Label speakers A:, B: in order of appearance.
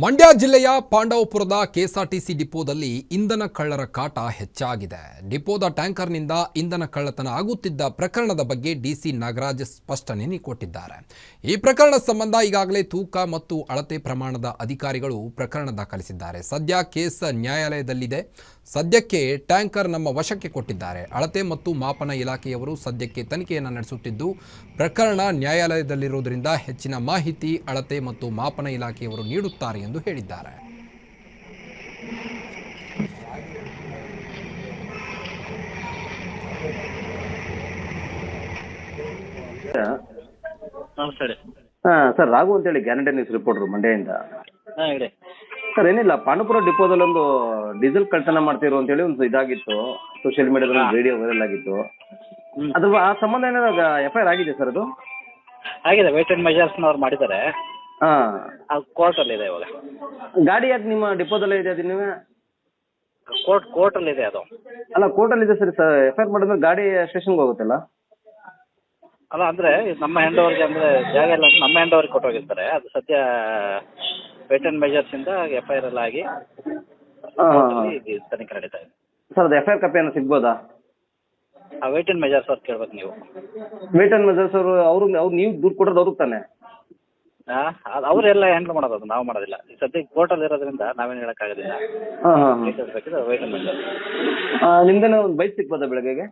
A: ಮಂಡ್ಯ ಜಿಲ್ಲೆಯ ಪಾಂಡವಪುರದ ಕೆಎಸ್ಆರ್ಟಿಸಿ ಡಿಪೋದಲ್ಲಿ ಇಂಧನ ಕಳ್ಳರ ಕಾಟ ಹೆಚ್ಚಾಗಿದೆ. ಡಿಪೋದ ಟ್ಯಾಂಕರ್ನಿಂದ ಇಂಧನ ಕಳ್ಳತನ ಆಗುತ್ತಿದ್ದ ಪ್ರಕರಣದ ಬಗ್ಗೆ ಡಿಸಿ ನಾಗರಾಜ್ ಸ್ಪಷ್ಟನೆ ಕೊಟ್ಟಿದ್ದಾರೆ. ಈ ಪ್ರಕರಣ ಸಂಬಂಧ ಈಗಾಗಲೇ ತೂಕ ಮತ್ತು ಅಳತೆ ಪ್ರಮಾಣದ ಅಧಿಕಾರಿಗಳು ಪ್ರಕರಣ ದಾಖಲಿಸಿದ್ದಾರೆ. ಸದ್ಯ ಕೇಸ್ ನ್ಯಾಯಾಲಯದಲ್ಲಿದೆ. ಸದ್ಯಕ್ಕೆ ಟ್ಯಾಂಕರ್ ನಮ್ಮ ವಶಕ್ಕೆ ಕೊಟ್ಟಿದ್ದಾರೆ. ಅಳತೆ ಮತ್ತು ಮಾಪನ ಇಲಾಖೆಯವರು ಸದ್ಯಕ್ಕೆ ತನಿಖೆಯನ್ನು ನಡೆಸುತ್ತಿದ್ದು, ಪ್ರಕರಣ ನ್ಯಾಯಾಲಯದಲ್ಲಿರುವುದರಿಂದ ಹೆಚ್ಚಿನ ಮಾಹಿತಿ ಅಳತೆ ಮತ್ತು ಮಾಪನ ಇಲಾಖೆಯವರು ನೀಡುತ್ತಾರೆ ಎಂದು ಹೇಳಿದ್ದಾರೆ.
B: ಸರ್, ರಾಘು ಅಂತೇಳಿ ಗ್ಯಾರಂಟಿ ನ್ಯೂಸ್ ರಿಪೋರ್ಟರ್ ಮಂಡ್ಯದಿಂದ.
C: ಹೇಳಿ
B: ಸರ್, ಏನಿಲ್ಲ, ಪಾಂಡವಪುರ ಡಿಪೋದಲ್ಲಿ ಒಂದು ಡೀಸೆಲ್ ಕಳ್ತನ ಮಾಡ್ತಿರೋ ಅಂತೇಳಿ ಒಂದು ಇದಾಗಿತ್ತು, ಸೋಷಿಯಲ್ ಮೀಡಿಯಾದಲ್ಲಿ ವಿಡಿಯೋ ವೈರಲ್ ಆಗಿತ್ತು. ಅದ್ರ ಆ ಸಂಬಂಧ ಏನಾದ್ರು FIR ಆಗಿದೆ ಸರ್? ಅದು
C: ಆಗಿದೆ, ವೇಟ್ ಅಂಡ್ ಮೆಜರ್ಸ್ನವ್ರು ಮಾಡಿದ್ದಾರೆ. ಅದು ಕೋರ್ಟಲ್ಲಿ ಇದೆ ಇವಾಗ.
B: ಗಾಡಿ ಯಾಕೆ ನಿಮ್ಮ ಡಿಪೋದಲ್ಲೇ ಇದೆ? ಅದು ನೀವು
C: ಕೋರ್ಟಲ್ಲಿ ಇದೆ ಅದು.
B: ಅಲ್ಲ, ಕೋರ್ಟಲ್ಲಿ ಇದೆ ಸರಿ ಸರ್. FIR ಮಾಡಿದ್ರೆ ಗಾಡಿ ಸ್ಟೇಷನ್ಗೆ ಹೋಗುತ್ತಲ್ಲ?
C: ಅಲ್ಲ, ಅಂದರೆ ನಮ್ಮ ಹ್ಯಾಂಡ್ ಓವರ್ಗೆ, ಅಂದರೆ ಜಾಗ ಎಲ್ಲ ನಮ್ಮ ಹ್ಯಾಂಡ್ ಓವರ್ಗೆ ಕೊಟ್ಟೋಗಿರ್ತಾರೆ. ಅದು ಸದ್ಯ ವೇಟ್ ಅಂಡ್ ಮೆಜರ್ಸಿಂದ FIR ಎಲ್ಲ ಆಗಿ ತನಿಖೆ ನಡೀತಾ ಇದೆ.
B: ಸರ್, ಅದು FIR ಕಾಪಿ ಏನೋ ಸಿಗ್ಬೋದಾ?
C: ಆ ವೇಟ್ ಅಂಡ್ ಮೆಜರ್ಸ್ ಅವ್ರು ಕೇಳ್ಬೇಕು ನೀವು.
B: ವೇಟ್ ಅಂಡ್ ಮೆಜರ್ಸ್ ಅವ್ರು ನೀವು ದೂರು ಕೊಡೋದು ಅವ್ರಿಗೆ ತಾನೆ?
C: ಅವರೆಲ್ಲ ಹ್ಯಾಂಡಲ್ ಮಾಡೋದು, ಅದು ನಾವು ಮಾಡೋದಿಲ್ಲ. ಈ ಸದ್ಯ ಕೋರ್ಟಲ್ಲಿ ಇರೋದ್ರಿಂದ ನಾವೇನು ಹೇಳೋಕ್ಕಾಗೋದಿಲ್ಲ.
B: ಹಾಂ ಹಾಂ
C: ಬೇಕಿದ್ರೆ ವೇಟ್ ಅಂಡ್ ಮೆಜರ್ಸ್.
B: ನಿಮ್ದೇನೋ ಒಂದು ಬೈಕ್ ಸಿಗ್ಬೋದಾ ಬೆಳಗ್ಗೆಗೆ?